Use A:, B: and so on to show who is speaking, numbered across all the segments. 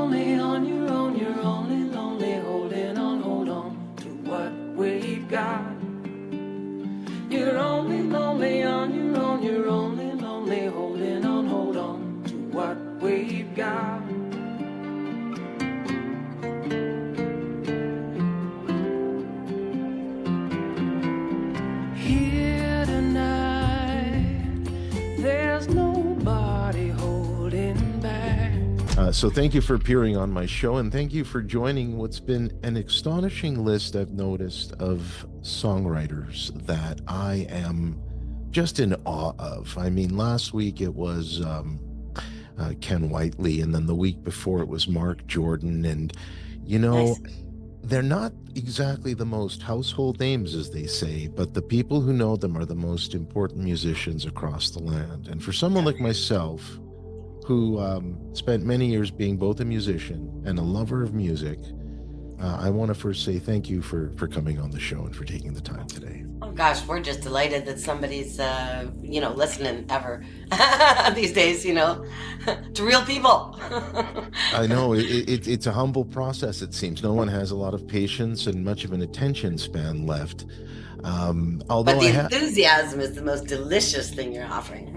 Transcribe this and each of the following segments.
A: lonely on your own. You're only lonely holding on, hold on to what we've got. You're only lonely on your own. You're only lonely holding on, hold on to what we've got. Here tonight, there's nobody holding back.
B: So thank you for appearing on my show, and thank you for joining what's been an astonishing list I've noticed of songwriters that I am just in awe of. I mean, last week it was Ken Whiteley, and then the week before it was Mark Jordan, and you know,
C: Nice.
B: they're not exactly the most household names, as they say, but the people who know them are the most important musicians across the land. And for someone like myself, who spent many years being both a musician and a lover of music, I want to first say thank you for coming on the show and for taking the time today.
C: Oh gosh, we're just delighted that somebody's, listening ever these days, to real people.
B: I know it's a humble process, it seems. No one has a lot of patience and much of an attention span left. Although
C: But the enthusiasm is the most delicious thing you're offering.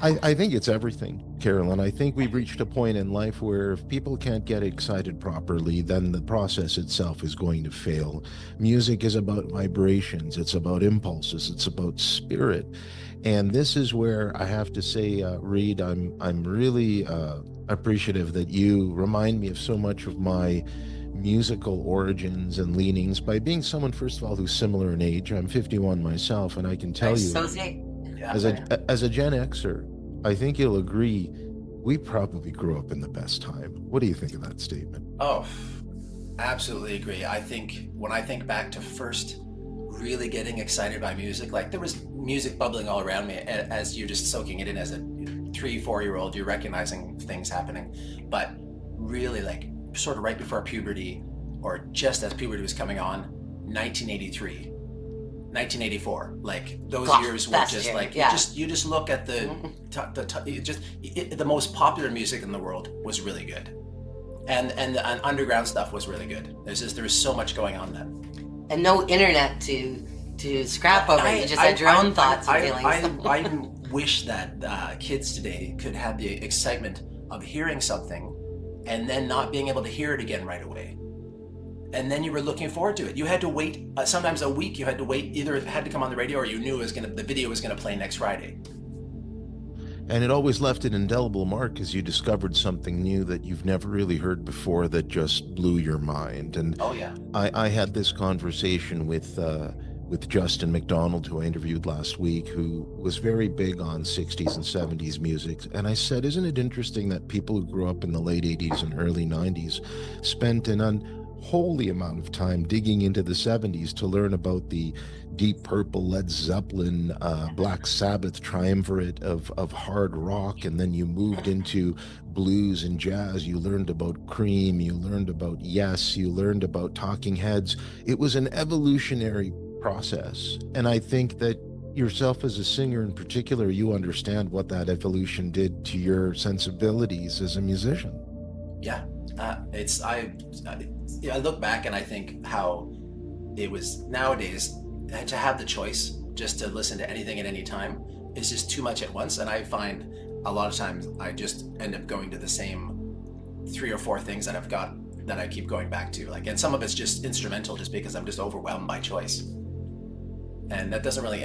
B: I think it's everything, Carolyn. I think we've reached a point in life where if people can't get excited properly, then the process itself is going to fail. Music is about vibrations, it's about impulses, it's about spirit. And this is where I have to say, Reid, I'm really appreciative that you remind me of so much of my musical origins and leanings by being someone, first of all, who's similar in age. I'm 51 myself, and I can tell you, as a Gen Xer, I think you'll agree, we probably grew up in the best time. What do you think of that statement?
D: Oh, absolutely agree. I think when I think back to first really getting excited by music, like there was music bubbling all around me as you're just soaking it in as a 3-4-year-old, you're recognizing things happening. But really, like, sort of right before puberty, or just as puberty was coming on, 1983, 1984, like those years were just like, you just look at the most popular music in the world was really good, and underground stuff was really good. There was so much going on then,
C: and no internet to scrap over. You just had your own thoughts and feelings.
D: I wish that kids today could have the excitement of hearing something and then not being able to hear it again right away. And then you were looking forward to it. You had to wait, sometimes a week, you had to wait. Either it had to come on the radio or you knew the video was gonna play next Friday.
B: And it always left an indelible mark as you discovered something new that you've never really heard before that just blew your mind. And
D: oh yeah,
B: I had this conversation with Justin McDonald, who I interviewed last week, who was very big on 60s and 70s music. And I said, isn't it interesting that people who grew up in the late 80s and early 90s spent an unholy amount of time digging into the 70s to learn about the Deep Purple, Led Zeppelin, Black Sabbath triumvirate of hard rock, and then you moved into blues and jazz. You learned about Cream, you learned about Yes, you learned about Talking Heads. It was an evolutionary process, and I think that yourself as a singer in particular, you understand what that evolution did to your sensibilities as a musician.
D: Yeah, I look back and I think how it was nowadays to have the choice just to listen to anything at any time is just too much at once, and I find a lot of times I just end up going to the same 3 or 4 things that I've got that I keep going back to, like, and some of it's just instrumental just because I'm just overwhelmed by choice. And that doesn't really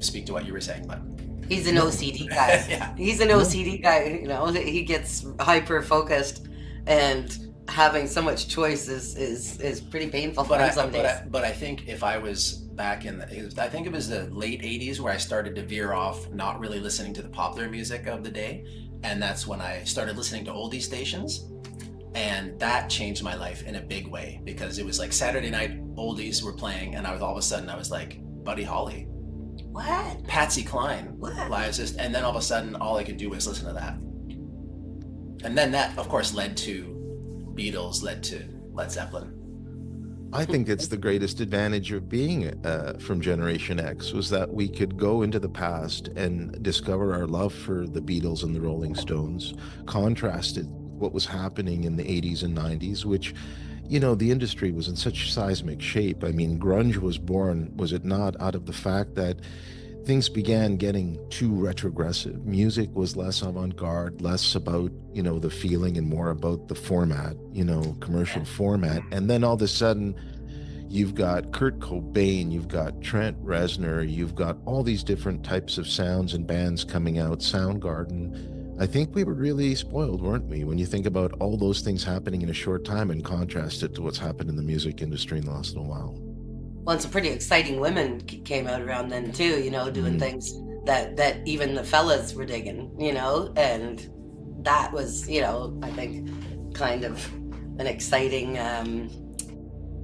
D: speak to what you were saying, but
C: he's an OCD guy.
D: Yeah.
C: He's an OCD guy. He gets hyper focused, and having so much choice is pretty painful for him some days.
D: But I think if I was back I think it was the late 80s where I started to veer off, not really listening to the popular music of the day, and that's when I started listening to oldie stations. And that changed my life in a big way, because it was like Saturday night oldies were playing, and all of a sudden I was like, Buddy Holly,
C: what?
D: Patsy Cline,
C: what?
D: And then all of a sudden all I could do was listen to that. And then that, of course, led to Beatles, led to Led Zeppelin.
B: I think it's the greatest advantage of being from Generation X, was that we could go into the past and discover our love for the Beatles and the Rolling Stones, contrasted what was happening in the 80s and 90s, which, you know, the industry was in such seismic shape. I mean, grunge was born, was it not, out of the fact that things began getting too retrogressive. Music was less avant-garde, less about, you know, the feeling and more about the format, you know, commercial format. And then all of a sudden, you've got Kurt Cobain, you've got Trent Reznor, you've got all these different types of sounds and bands coming out, Soundgarden. I think we were really spoiled, weren't we, when you think about all those things happening in a short time and contrast it to what's happened in the music industry in the last little while.
C: Well, and some pretty exciting women came out around then too, you know, doing things that even the fellas were digging, you know, and that was, you know, I think kind of an exciting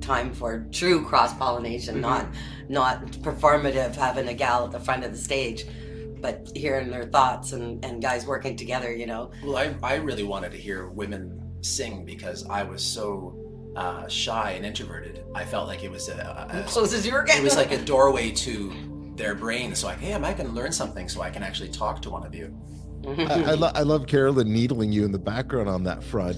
C: time for true cross-pollination, not performative, having a gal at the front of the stage, but hearing their thoughts and guys working together, you know.
D: Well, I really wanted to hear women sing because I was so shy and introverted. I felt like it was as
C: close as you were getting.
D: It was like a doorway to their brain. So like, hey, I might can learn something so I can actually talk to one of you.
B: I love Carolyn needling you in the background on that front.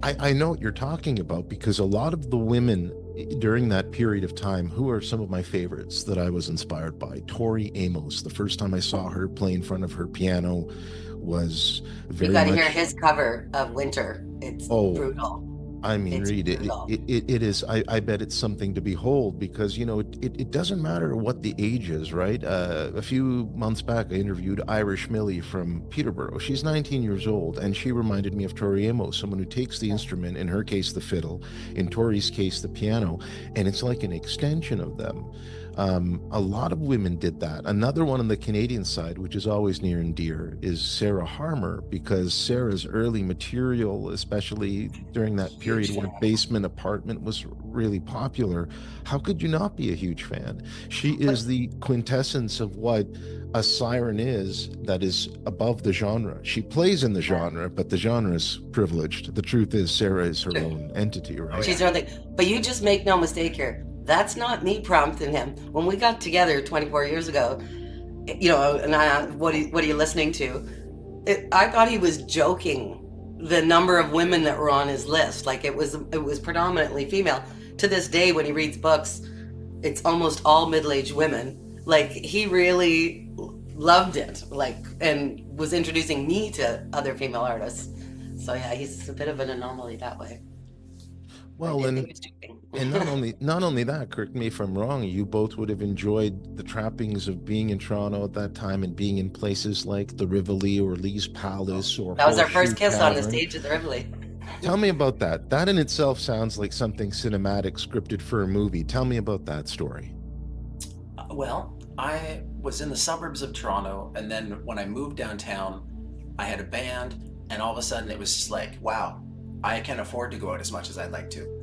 B: I know what you're talking about because a lot of the women during that period of time, who are some of my favorites that I was inspired by? Tori Amos. The first time I saw her play in front of her piano was very much... You got
C: to hear his cover of Winter. It's brutal.
B: I mean, Reid, it is, I bet it's something to behold because, you know, it doesn't matter what the age is, right? A few months back, I interviewed Irish Millie from Peterborough. She's 19 years old, and she reminded me of Tori Amos, someone who takes the instrument, in her case, the fiddle, in Tori's case, the piano, and it's like an extension of them. A lot of women did that. Another one on the Canadian side, which is always near and dear, is Sarah Harmer, because Sarah's early material, especially during that period when Basement Apartment was really popular, how could you not be a huge fan? She is the quintessence of what a siren is that is above the genre. She plays in the genre, but the genre is privileged. The truth is Sarah is her own entity, right?
C: She's her own thing. But you just make no mistake here. That's not me prompting him. When we got together 24 years ago, you know, and what are you listening to? I thought he was joking. The number of women that were on his list, like it was predominantly female. To this day, when he reads books, it's almost all middle-aged women. Like he really loved it, like, and was introducing me to other female artists. So yeah, he's a bit of an anomaly that way.
B: Well, and not only that, correct me if I'm wrong, you both would have enjoyed the trappings of being in Toronto at that time and being in places like the Rivoli or Lee's Palace or
C: that was our first kiss
B: Tavern.
C: On the stage at the Rivoli.
B: Tell me about that. That in itself sounds like something cinematic scripted for a movie. Tell me about that story.
D: Well, I was in the suburbs of Toronto, and then when I moved downtown, I had a band, and all of a sudden it was just like, wow, I can't afford to go out as much as I'd like to.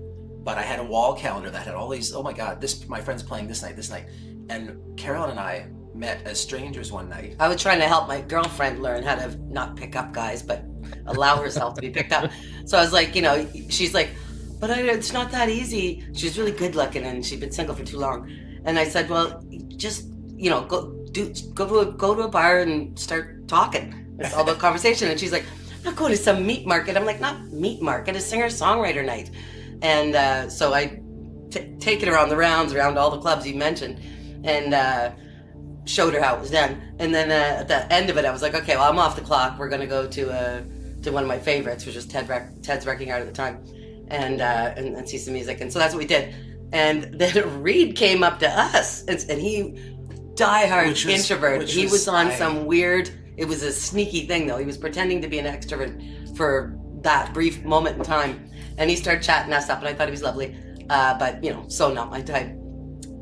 D: But I had a wall calendar that had all these, oh my God, my friend's playing this night. And Carolyn and I met as strangers one night.
C: I was trying to help my girlfriend learn how to not pick up guys, but allow herself to be picked up. So I was like, you know, she's like, but it's not that easy. She's really good looking and she'd been single for too long. And I said, well, just, you know, go to a bar and start talking. It's all about conversation. And she's like, I'm not going to some meat market. I'm like, not meat market, it's singer-songwriter night. And so I take it around the rounds, around all the clubs you mentioned, and showed her how it was done. And then at the end of it, I was like, okay, well, I'm off the clock. We're going to go to one of my favorites, which was Ted's Wrecking Yard at the time, and see some music. And so that's what we did. And then Reid came up to us, and he diehard introvert. He was on some weird, it was a sneaky thing though. He was pretending to be an extrovert for that brief moment in time. And he started chatting us up, and I thought he was lovely. But, you know, so not my type.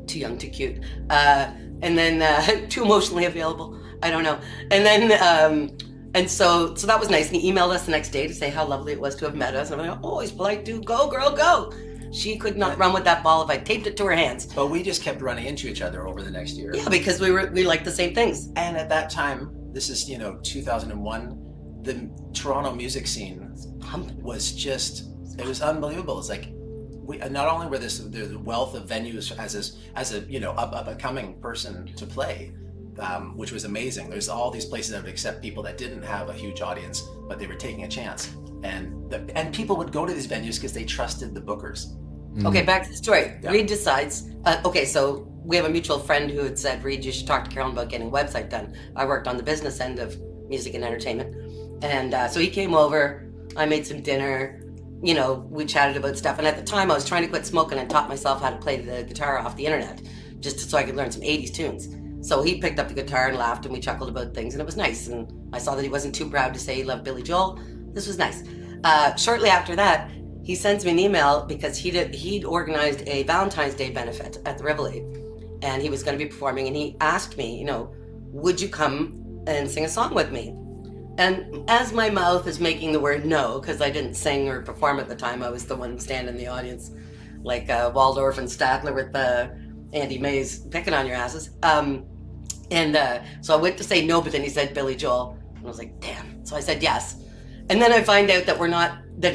C: Too young, too cute. And then too emotionally available. I don't know. And then, and so that was nice. And he emailed us the next day to say how lovely it was to have met us. And I'm like, oh, he's polite, dude. Go, girl, go. She could not run with that ball if I taped it to her hands.
D: But we just kept running into each other over the next year.
C: Yeah, because we liked the same things.
D: And at that time, this is, 2001, the Toronto music scene was just... It was unbelievable. It's like we not only were the wealth of venues as a up and coming person to play, which was amazing. There's all these places that would accept people that didn't have a huge audience, but they were taking a chance. and people would go to these venues because they trusted the bookers.
C: Okay, back to the story.
D: Yeah.
C: Reid decides, okay, so we have a mutual friend who had said, Reid, you should talk to Carolyn about getting a website done. I worked on the business end of music and entertainment. And so he came over, I made some dinner, you know, we chatted about stuff. And at the time I was trying to quit smoking and taught myself how to play the guitar off the internet, just so I could learn some 80s tunes. So he picked up the guitar and laughed and we chuckled about things and it was nice. And I saw that he wasn't too proud to say he loved Billy Joel. This was nice. Shortly after that, he sends me an email because he'd organized a Valentine's Day benefit at the Rivoli, and he was going to be performing. And he asked me, you know, would you come and sing a song with me? And as my mouth is making the word no, because I didn't sing or perform at the time, I was the one standing in the audience, like Waldorf and Statler with Andy Mays picking on your asses. So I went to say no, but then he said Billy Joel, and I was like, damn. So I said yes. And then I find out that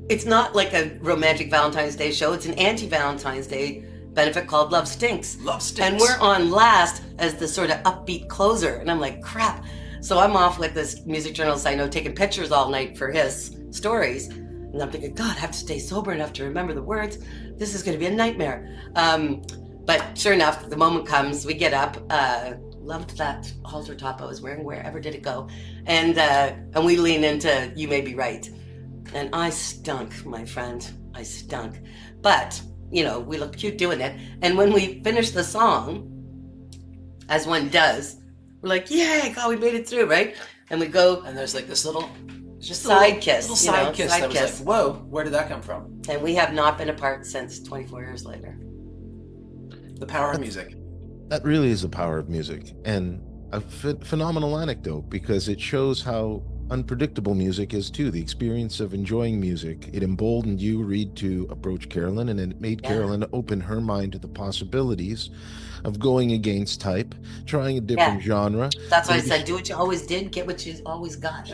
C: it's not like a romantic Valentine's Day show. It's an anti-Valentine's Day benefit called Love Stinks.
D: Love Stinks.
C: And we're on last as the sort of upbeat closer. And I'm like, crap. So I'm off with this music journalist I know taking pictures all night for his stories. And I'm thinking, God, I have to stay sober enough to remember the words. This is going to be a nightmare. But sure enough, the moment comes, we get up. Loved that halter top I was wearing. Wherever did it go? And we lean into You May Be Right. And I stunk, my friend. I stunk. But, you know, we looked cute doing it. And when we finished the song, as one does, we're like, yay, God, we made it through, right? And we go.
D: And there's like this little
C: side kiss.
D: Little side kiss that was like, whoa, where did that come from?
C: And we have not been apart since 24 years later.
D: The power of music.
B: That really is the power of music, and a phenomenal anecdote, because it shows how unpredictable music is too. The experience of enjoying music, it emboldened you, Reid, to approach Carolyn, and it made Carolyn open her mind to the possibilities of going against type, trying a different genre.
C: That's why I said, do what you always did, get what you always got.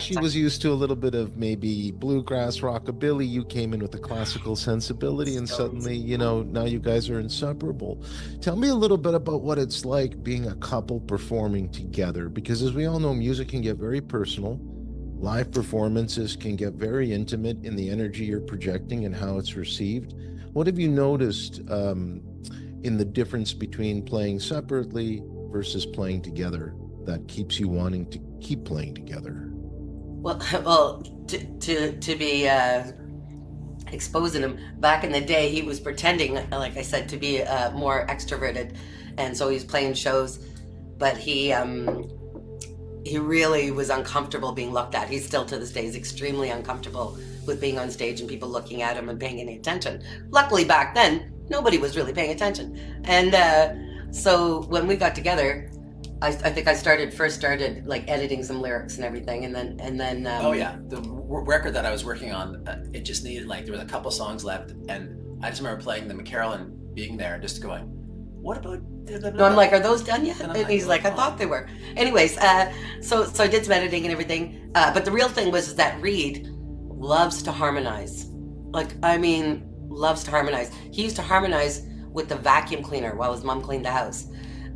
B: She was used to a little bit of maybe bluegrass, rockabilly. You came in with a classical sensibility, and suddenly, you know, now you guys are inseparable. Tell me a little bit about what it's like being a couple performing together, because as we all know, music can get very personal. Live performances can get very intimate in the energy you're projecting and how it's received. What have you noticed in the difference between playing separately versus playing together that keeps you wanting to keep playing together?
C: Well, to be exposing him, back in the day, he was pretending, like I said, to be more extroverted, and so he was playing shows, but he really was uncomfortable being looked at. He's still to this day is extremely uncomfortable with being on stage and people looking at him and paying any attention. Luckily back then, nobody was really paying attention. And so when we got together, I think I first started like editing some lyrics and everything, and then
D: oh yeah, the record that I was working on, it just needed, like, there was a couple songs left, and I just remember playing them and Carolyn being there and just going, what about?
C: No, I'm like, are those done yet? And he's like, I thought they were. Anyways, so I did some editing and everything. But the real thing was that Reid loves to harmonize. Loves to harmonize. He used to harmonize with the vacuum cleaner while his mom cleaned the house.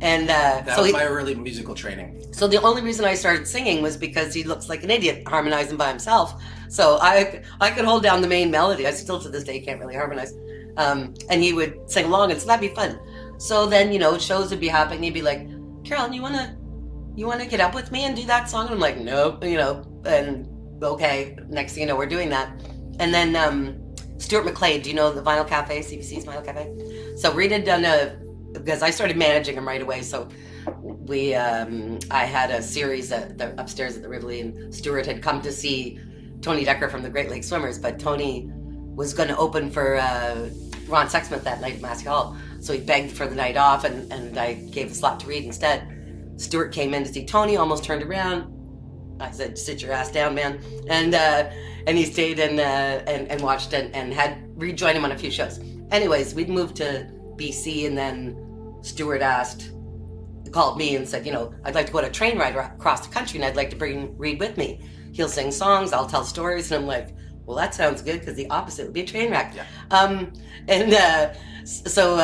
C: And
D: that was my early musical training.
C: So the only reason I started singing was because he looks like an idiot harmonizing by himself. So I could hold down the main melody. I still to this day can't really harmonize. And he would sing along, and so that'd be fun. So then, you know, shows would be happening. He'd be like, Carolyn, you wanna get up with me and do that song? And I'm like, nope, you know, and okay. Next thing you know, we're doing that. And then Stuart McLean, do you know the Vinyl Cafe, CBC's Vinyl Cafe? So Reid had done because I started managing him right away. So I had a series upstairs at the Rivoli, and Stuart had come to see Tony Decker from the Great Lakes Swimmers, but Tony was going to open for Ron Sexsmith that night at Massey Hall. So he begged for the night off, and I gave the slot to Reid instead. Stuart came in to see Tony, almost turned around. I said, sit your ass down, man. And he stayed and watched and had Reid join him on a few shows. Anyways, we'd moved to BC, and then Stuart called me and said, you know, I'd like to go on a train ride across the country, and I'd like to bring Reid with me. He'll sing songs, I'll tell stories. And I'm like, well, that sounds good, because the opposite would be a train wreck. Yeah. So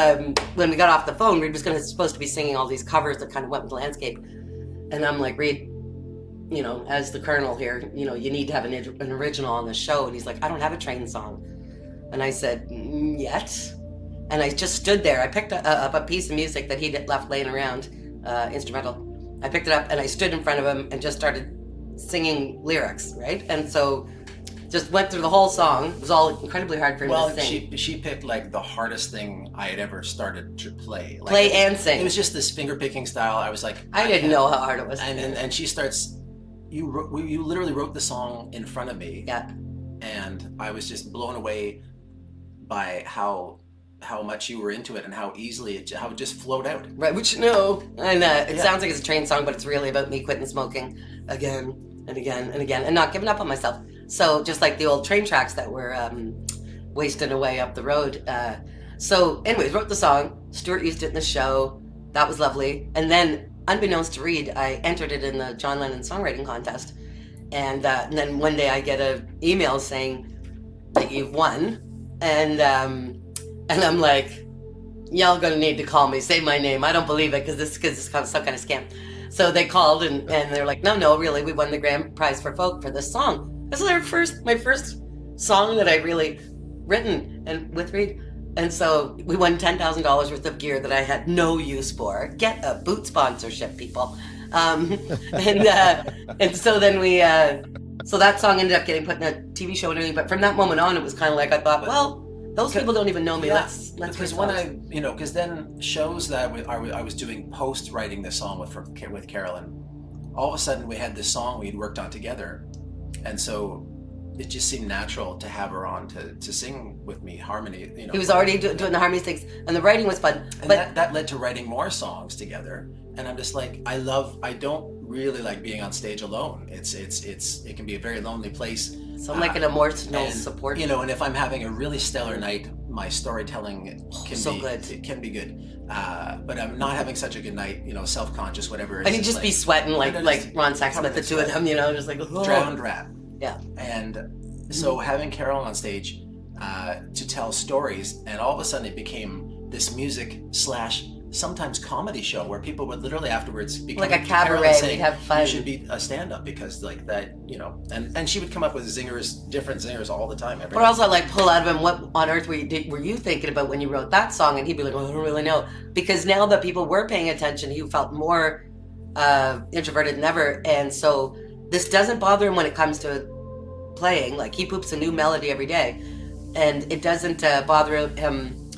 C: when we got off the phone, Reid was supposed to be singing all these covers that kind of went with the landscape. And I'm like, Reid, you know, as the Colonel here, you know, you need to have an original on the show. And he's like, I don't have a train song. And I said, yet. And I just stood there. I picked up a piece of music that he'd left laying around, instrumental. I picked it up and I stood in front of him and just started singing lyrics, right? And so just went through the whole song. It was all incredibly hard for him to sing.
D: Well, she picked like the hardest thing I had ever started to play. Like,
C: play and sing.
D: It was just this finger picking style. I was like,
C: I didn't know how hard it was.
D: And she starts, you literally wrote the song in front of me.
C: Yeah.
D: And I was just blown away by how much you were into it and how easily how it just flowed out.
C: Right, which and it sounds like it's a train song, but it's really about me quitting smoking again and again and again and not giving up on myself. So just like the old train tracks that were wasting away up the road. So anyways, wrote the song. Stuart used it in the show. That was lovely. And then unbeknownst to Reid, I entered it in the John Lennon Songwriting Contest. And then one day I get an email saying that you've won. And I'm like, y'all gonna need to call me, say my name. I don't believe it because this is some kind of scam. So they called and they're like, no, really, we won the grand prize for folk for this song. This is my first song that I really written and with Reid. And so we won $10,000 worth of gear that I had no use for. Get a boot sponsorship, people. And so then so that song ended up getting put in a TV show and everything. But from that moment on, it was kind of like I thought, well, those people don't even know me.
D: Yeah,
C: let's
D: because when because then shows that I was doing post writing this song with Carolyn, all of a sudden we had this song we'd worked on together, and so it just seemed natural to have her on to sing with me harmony.
C: He was already doing the harmony things, and the writing was fun.
D: And that led to writing more songs together. And I'm just like, I don't really like being on stage alone. It can be a very lonely place.
C: So I'm like an emotional support.
D: And if I'm having a really stellar night, my storytelling can be good. But I'm not having such a good night, self-conscious, whatever.
C: And you just be sweating like Ron Sexsmith, the two of them, just like
D: drowned rat.
C: Yeah.
D: And so having Carolyn on stage to tell stories, and all of a sudden it became this music / sometimes comedy show where people would literally afterwards be
C: like a cabaret,
D: saying,
C: we'd have fun.
D: You should be a stand-up because like that, and she would come up with different zingers all the time.
C: But also like pull out of him, what on earth were you thinking about when you wrote that song? And he'd be like, well, I don't really know. Because now that people were paying attention, he felt more introverted than ever. And so this doesn't bother him when it comes to playing. Like he poops a new melody every day. And it doesn't bother him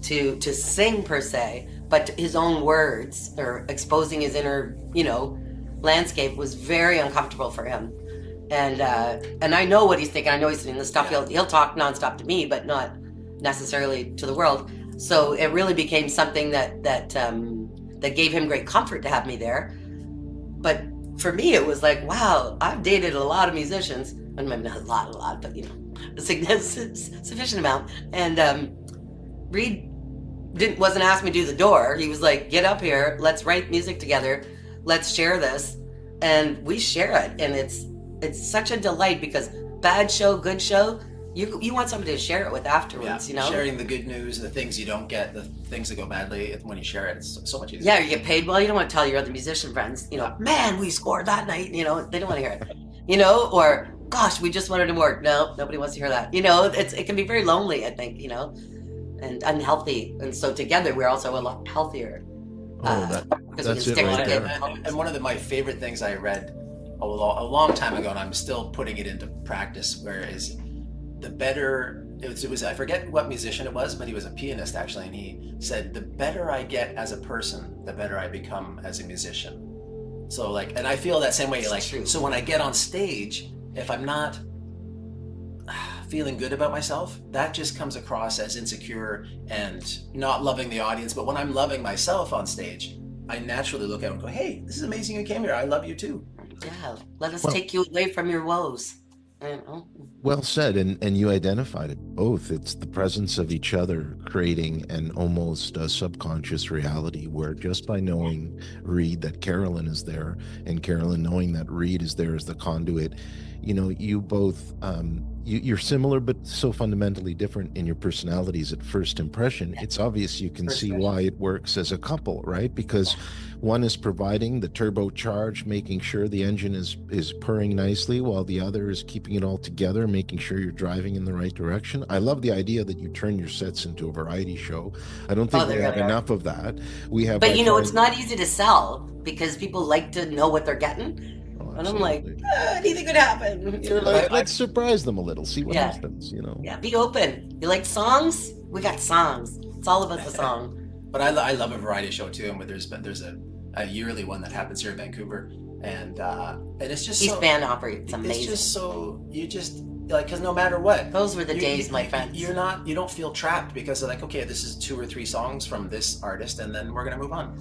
C: to sing per se. But his own words or exposing his inner, landscape was very uncomfortable for him. And I know what he's thinking. I know he's thinking the stuff. Yeah. He'll talk nonstop to me, but not necessarily to the world. So it really became something that gave him great comfort to have me there. But for me, it was like, wow, I've dated a lot of musicians, and maybe not a lot, but a sufficient amount. And Reid wasn't asked me to do the door. He was like, get up here, let's write music together, let's share this. And we share it, and it's such a delight because bad show, good show, you want somebody to share it with afterwards,
D: Sharing the good news, the things you don't get, the things that go badly, when you share it, it's so much easier.
C: Yeah, you get paid well, you don't want to tell your other musician friends, man, we scored that night, they don't want to hear it, or gosh, we just wanted to work. No, nobody wants to hear that. It can be very lonely, I think, and unhealthy. And so together we're also a lot healthier.
B: That's it right there.
D: And one of my favorite things I read a long time ago, and I'm still putting it into practice, whereas the better, it was I forget what musician it was, but he was a pianist actually, and he said, the better I get as a person, the better I become as a musician. So and I feel that same way, so when I get on stage, if I'm not feeling good about myself, that just comes across as insecure and not loving the audience. But when I'm loving myself on stage, I naturally look at it and go, hey, this is amazing you came here. I love you too.
C: Yeah, let us take you away from your woes.
B: Well said, and you identified it both. It's the presence of each other creating an almost subconscious reality where just by knowing Reid that Carolyn is there, and Carolyn knowing that Reid is there as the conduit, you both you're similar but so fundamentally different in your personalities at first impression. It's obvious you can see why it works as a couple, right? Because One is providing the turbocharge, making sure the engine is purring nicely, while the other is keeping it all together, making sure you're driving in the right direction. I love the idea that you turn your sets into a variety show. I don't think we have enough of that. We have,
C: but it's not easy to sell because people like to know what they're getting. And I'm like, anything could happen.
B: Let's surprise them a little, see what happens,
C: Yeah, be open. You like songs? We got songs. It's all about the song.
D: But I love a variety show too, and there's a yearly one that happens here in Vancouver, and it's just
C: East Van Opry. It's amazing.
D: It's just so you just like, because no matter what,
C: those were the days, my friends.
D: You don't feel trapped because they're like, okay, this is 2 or 3 songs from this artist, and then we're gonna move on.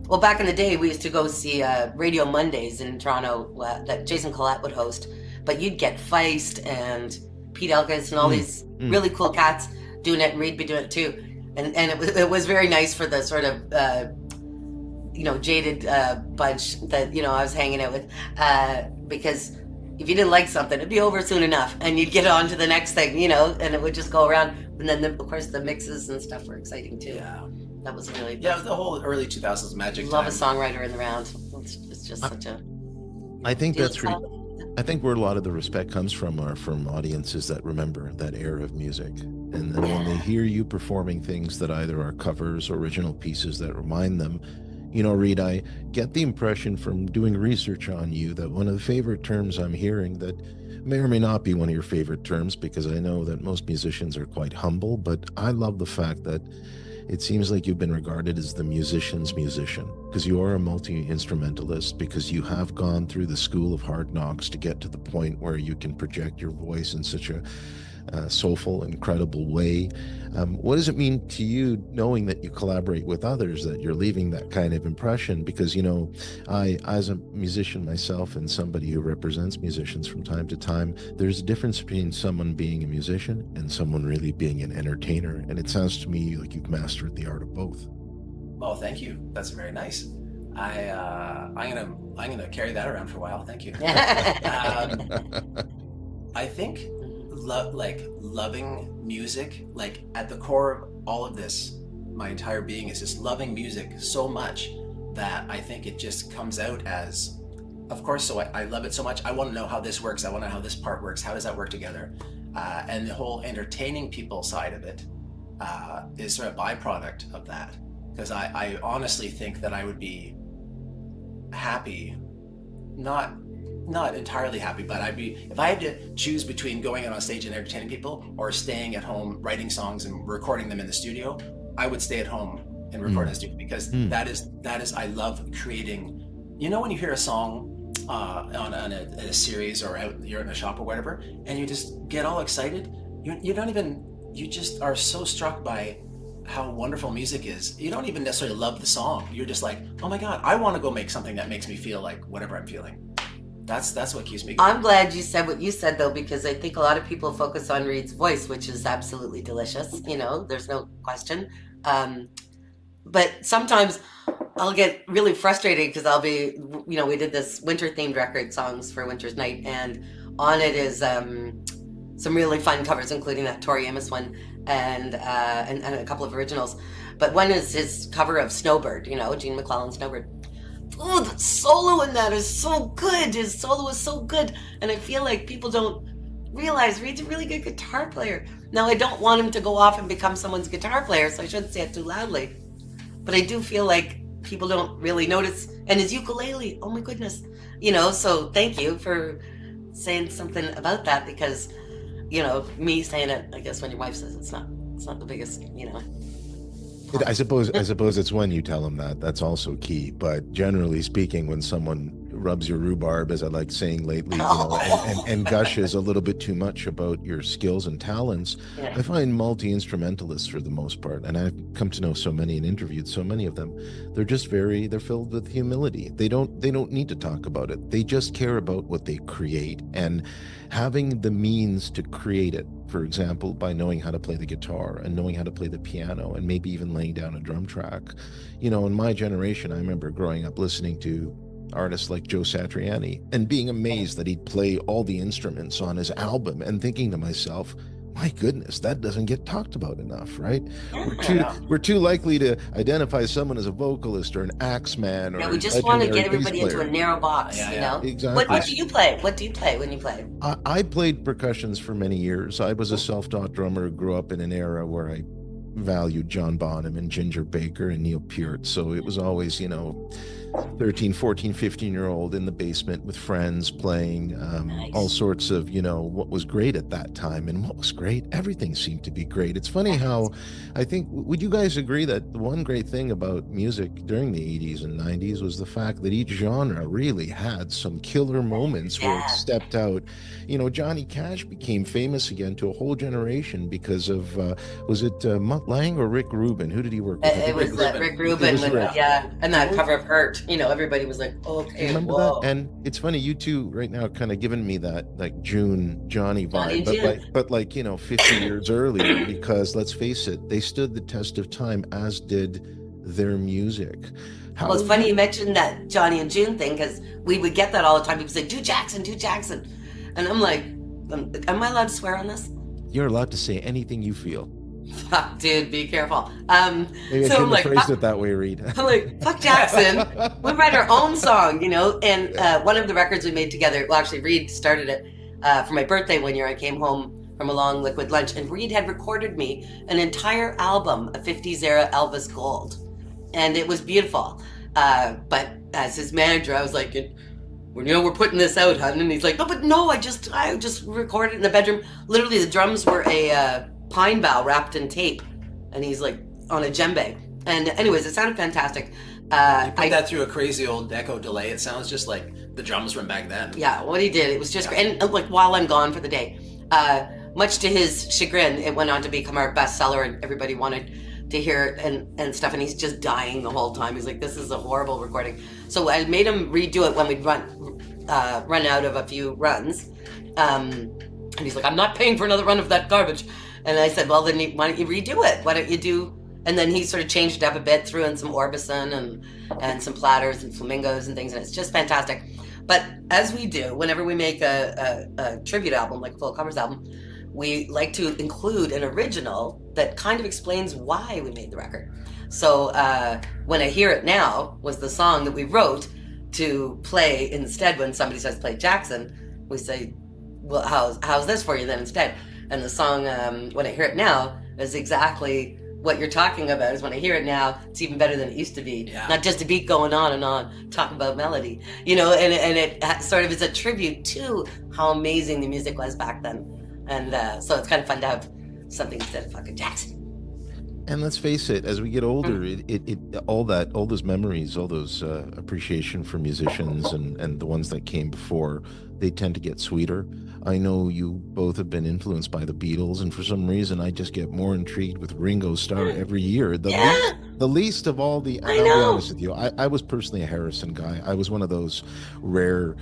C: Well, back in the day, we used to go see Radio Mondays in Toronto that Jason Collette would host. But you'd get Feist and Pete Elkins and all these really cool cats doing it, and Reid be doing it too. And it was very nice for the sort of jaded bunch that I was hanging out with, because if you didn't like something, it'd be over soon enough, and you'd get on to the next thing, and it would just go around. And then of course the mixes and stuff were exciting too.
D: Yeah.
C: That was really
D: it was the whole early 2000s magic.
C: Love time. A songwriter in the round. It's just such a.
B: I think that's I think where a lot of the respect comes from are from audiences that remember that era of music, and then when they hear you performing things that either are covers or original pieces that remind them. Reid, I get the impression from doing research on you that one of the favorite terms I'm hearing that may or may not be one of your favorite terms, because I know that most musicians are quite humble, but I love the fact that it seems like you've been regarded as the musician's musician, because you are a multi-instrumentalist, because you have gone through the school of hard knocks to get to the point where you can project your voice in such a soulful, incredible way. What does it mean to you knowing that you collaborate with others, that you're leaving that kind of impression? Because, I, as a musician myself and somebody who represents musicians from time to time, there's a difference between someone being a musician and someone really being an entertainer. And it sounds to me like you've mastered the art of both.
D: Oh, thank you. That's very nice. I'm gonna carry that around for a while. Thank you. I think loving music, like at the core of all of this, my entire being is just loving music so much that I think it just comes out as, of course, so I love it so much. I want to know how this works. I want to know how this part works. How does that work together? And the whole entertaining people side of it is sort of a byproduct of that. Because I honestly think that I would be happy, not entirely happy, but I'd be, if I had to choose between going out on stage and entertaining people or staying at home writing songs and recording them in the studio, I would stay at home and record in the studio, because that is I love creating. When you hear a song on a series or you're in a shop or whatever, and you just get all excited, you just are so struck by how wonderful music is. You don't even necessarily love the song. You're just like, oh my God, I want to go make something that makes me feel like whatever I'm feeling. That's what keeps me going. I'm
C: glad you said what you said, though, because I think a lot of people focus on Reid's voice, which is absolutely delicious. There's no question. But sometimes I'll get really frustrated because I'll be, we did this winter-themed record, Songs for Winter's Night, and on it is some really fun covers, including that Tori Amos one and a couple of originals. But one is his cover of Snowbird, Gene McClellan's Snowbird. Oh, the solo in that is so good. His solo is so good. And I feel like people don't realize Reid's a really good guitar player. Now, I don't want him to go off and become someone's guitar player, so I shouldn't say it too loudly. But I do feel like people don't really notice. And his ukulele, oh my goodness. So thank you for saying something about that, because, me saying it, I guess when your wife says it's not the biggest,
B: I suppose it's when you tell them that's also key. But generally speaking, when someone rubs your rhubarb, as I like saying lately, and gushes a little bit too much about your skills and talents, I find multi-instrumentalists, for the most part, and I've come to know so many and interviewed so many of them, they're filled with humility. They don't need to talk about it. They just care about what they create, and having the means to create it, for example, by knowing how to play the guitar and knowing how to play the piano and maybe even laying down a drum track. In my generation, I remember growing up listening to artists like Joe Satriani and being amazed that he'd play all the instruments on his album, and thinking to myself, my goodness, that doesn't get talked about enough, right?
C: Yeah.
B: We're too likely to identify someone as a vocalist or an axeman or
C: Yeah,
B: a
C: we just want to
B: legendary
C: get everybody
B: bass
C: into a
B: player.
C: narrow box,
D: Yeah,
C: you know?
B: Exactly.
C: What do you play? What do you play when you play?
B: I played percussions for many years. I was a self-taught drummer who grew up in an era where I valued John Bonham and Ginger Baker and Neil Peart. So it was always, 13, 14, 15-year-old in the basement with friends playing
C: Nice.
B: all sorts of, what was great at that time. And what was great, everything seemed to be great. It's funny how I think, would you guys agree that the one great thing about music during the 80s and 90s was the fact that each genre really had some killer moments where it stepped out. Johnny Cash became famous again to a whole generation because of, was it Mutt Lange or Rick Rubin? Who did he work with?
C: It was Rick Rubin,
B: It was Rick.
C: and that cover of Hurt. Everybody was like, okay,
B: Remember
C: whoa.
B: that? And it's funny, you two right now kind of giving me that like June Johnny vibe, but like 50 years earlier, because let's face it, they stood the test of time, as did their music.
C: Well, it's funny you mentioned that Johnny and June thing, because we would get that all the time. People say, do Jackson. And I'm like, am I allowed to swear on this?
B: You're allowed to say anything you feel.
C: Fuck, dude, be careful.
B: Maybe I shouldn't have phrased it that way, Reid.
C: I'm like, fuck Jackson. We write our own song, and one of the records we made together, well, actually, Reid started it for my birthday one year. I came home from a long liquid lunch, and Reid had recorded me an entire album of 50s era Elvis Gold. And it was beautiful. But as his manager, I was like, we're putting this out, hun. And he's like, no, I just recorded it in the bedroom. Literally, the drums were a pine bough wrapped in tape, and he's like on a djembe. And anyways, it sounded fantastic.
D: You put that through a crazy old echo delay. It sounds just like the drums from back then.
C: Yeah, what he did, it was just great. And like while I'm gone for the day, much to his chagrin, it went on to become our bestseller, and everybody wanted to hear it and stuff. And he's just dying the whole time. He's like, this is a horrible recording. So I made him redo it when we'd run out of a few runs. And he's like, I'm not paying for another run of that garbage. And I said, well, then why don't you redo it? Why don't you do... And then he sort of changed it up a bit, threw in some Orbison and some platters and flamingos and things, and it's just fantastic. But as we do, whenever we make a tribute album, like a full covers album, we like to include an original that kind of explains why we made the record. So When I Hear It Now was the song that we wrote to play instead when somebody says play Jackson. We say, well, how's this for you then instead? And the song, When I Hear It Now, is exactly what you're talking about. Is when I hear it now, it's even better than it used to be.
D: Yeah.
C: Not just a beat going on and on, talking about melody, and it sort of is a tribute to how amazing the music was back then. And so it's kind of fun to have something instead of fucking Jackson.
B: And let's face it, as we get older, all those memories, all those appreciation for musicians and the ones that came before, they tend to get sweeter. I know you both have been influenced by the Beatles, and for some reason, I just get more intrigued with Ringo Starr every year. The least of all the. I'll be honest with you. I was personally a Harrison guy. I was one of those rare,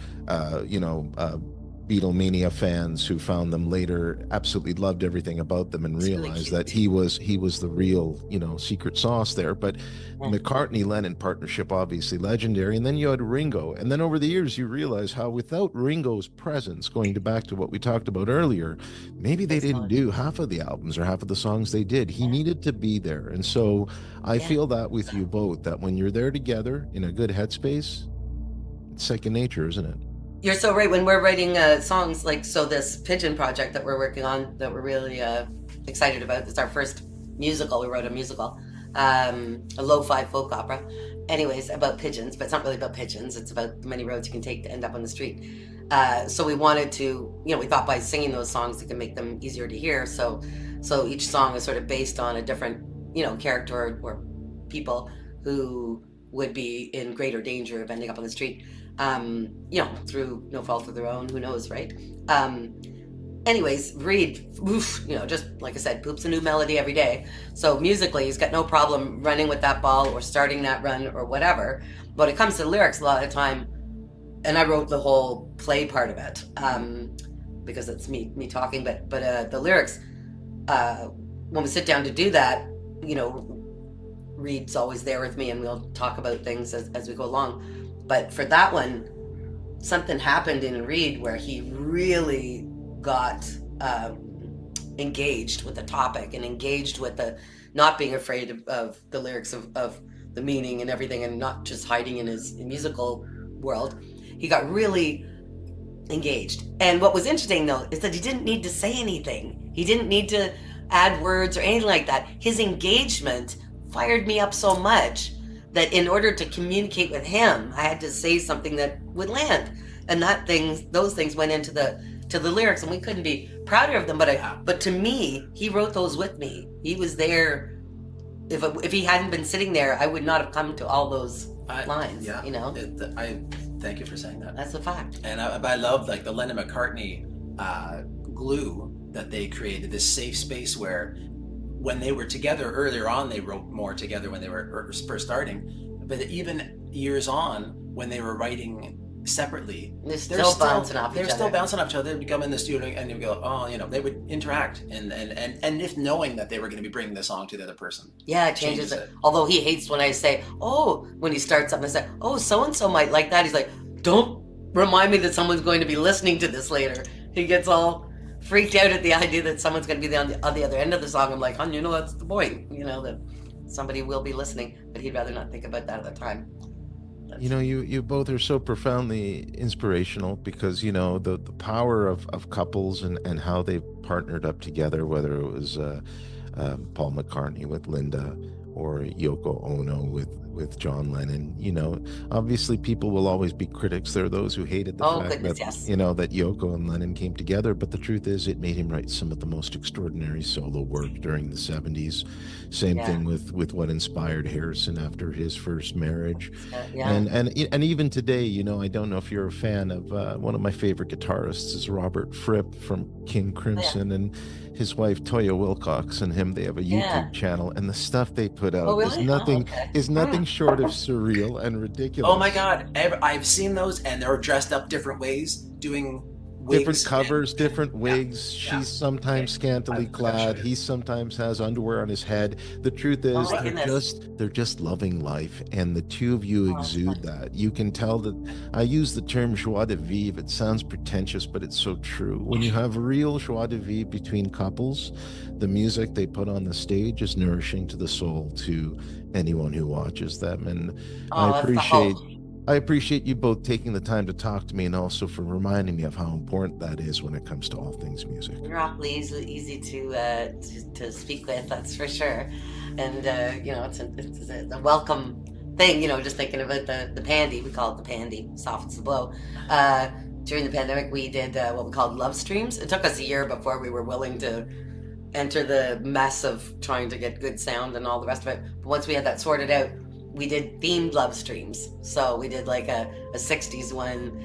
B: Beatlemania fans who found them later, absolutely loved everything about them, and realized that he was the real, secret sauce there. But McCartney-Lennon partnership, obviously legendary, and then you had Ringo, and then over the years you realize how without Ringo's presence, going back to what we talked about earlier, maybe they didn't do half of the albums or half of the songs they did. He needed to be there, and so I feel that with you both, that when you're there together in a good headspace, it's second nature, isn't it?
C: You're so right. When we're writing songs, this Pigeon project that we're working on, that we're really excited about, it's our first musical. We wrote a musical, a lo-fi folk opera, anyways, about pigeons, but it's not really about pigeons. It's about the many roads you can take to end up on the street. So we wanted to, we thought by singing those songs, it can make them easier to hear. So each song is sort of based on a different, character or people who would be in greater danger of ending up on the street. Through no fault of their own, who knows, right? Anyways, Reid, just like I said, poops a new melody every day. So musically, he's got no problem running with that ball or starting that run or whatever. But when it comes to lyrics, a lot of the time, and I wrote the whole play part of it, because it's me talking, but the lyrics, when we sit down to do that, Reid's always there with me, and we'll talk about things as we go along. But for that one, something happened in Reid where he really got engaged with the topic and engaged with the not being afraid of the lyrics of the meaning and everything, and not just hiding in his musical world. He got really engaged. And what was interesting though is that he didn't need to say anything. He didn't need to add words or anything like that. His engagement fired me up so much that in order to communicate with him, I had to say something that would land. And those things went into the lyrics, and we couldn't be prouder of them. But to me, he wrote those with me. He was there. If he hadn't been sitting there, I would not have come to all those lines.
D: Yeah,
C: you know.
D: I thank you for saying that.
C: That's a fact.
D: And I love like the Lennon McCartney glue that they created, this safe space where when they were together earlier on, they wrote more together when they were first starting. But even years on, when they were writing separately,
C: they're still bouncing off each
D: other. They'd come in the studio and they'd go, oh, you know, they would interact and if knowing that they were going to be bringing the song to the other person.
C: Yeah, it changes it. Although he hates when I say, when he starts something, I say, so-and-so might like that. He's like, don't remind me that someone's going to be listening to this later. He gets all freaked out at the idea that someone's going to be on the other end of the song. I'm like, you know, that's the point, you know, that somebody will be listening, but he'd rather not think about that at the time.
B: You know, you both are so profoundly inspirational because, you know, the power of couples and how they partnered up together, whether it was Paul McCartney with Linda or Yoko Ono with John Lennon. You know, obviously people will always be critics. There are those who hated the fact that, you know, that Yoko and Lennon came together, but the truth is it made him write some of the most extraordinary solo work during the 70s. Same thing with what inspired Harrison after his first marriage. And even today, you know, I don't know if you're a fan of one of my favorite guitarists is Robert Fripp from King Crimson, and his wife Toya Wilcox and him, they have a YouTube channel, and the stuff they put out is nothing short of surreal and ridiculous.
D: Oh my God, I've seen those, and they're dressed up different ways, doing wigs,
B: different covers, different wigs. She's sometimes scantily clad. He sometimes has underwear on his head. The truth is, they're just loving life, and the two of you exude that. You can tell that. I use the term joie de vivre. It sounds pretentious, but it's so true. When you have real joie de vivre between couples, the music they put on the stage is nourishing to the soul to anyone who watches them. And I appreciate you both taking the time to talk to me, and also for reminding me of how important that is when it comes to all things music.
C: You're awfully easy to speak with, that's for sure. And you know, it's a welcome thing. You know, just thinking about the pandy, we call it the pandy, softens the blow. During the pandemic, we did what we called love streams. It took us a year before we were willing to enter the mess of trying to get good sound and all the rest of it. But once we had that sorted out, we did themed love streams. So we did like a 60s one,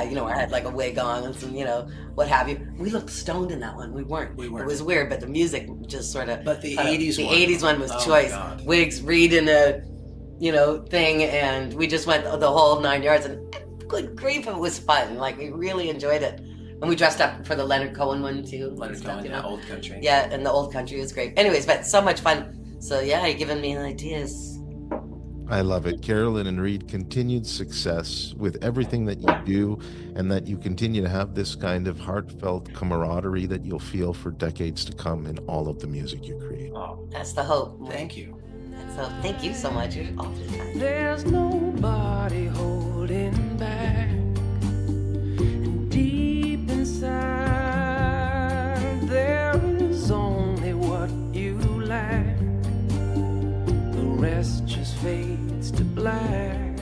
C: you know, I had like a wig on and some, you know, what have you. We looked stoned in that one. We weren't. It was weird, but the music just sort of.
D: But the 80s one.
C: The 80s one was choice. Wigs, Reid in a, you know, thing, and we just went the whole 9 yards, and good grief, it was fun. Like, we really enjoyed it. And we dressed up for the Leonard Cohen one too.
D: Leonard Cohen, you know? Old Country.
C: Yeah, and the Old Country was great. Anyways, but so much fun. So yeah, you're giving me ideas.
B: I love it. Carolyn and Reid, continued success with everything that you do, and that you continue to have this kind of heartfelt camaraderie that you'll feel for decades to come in all of the music you create.
C: Oh, that's the hope.
D: Thank you.
C: So thank you so much. You're awfully kind.
A: There's nobody holding back, and deep inside there is only what you lack. The rest just fades to black.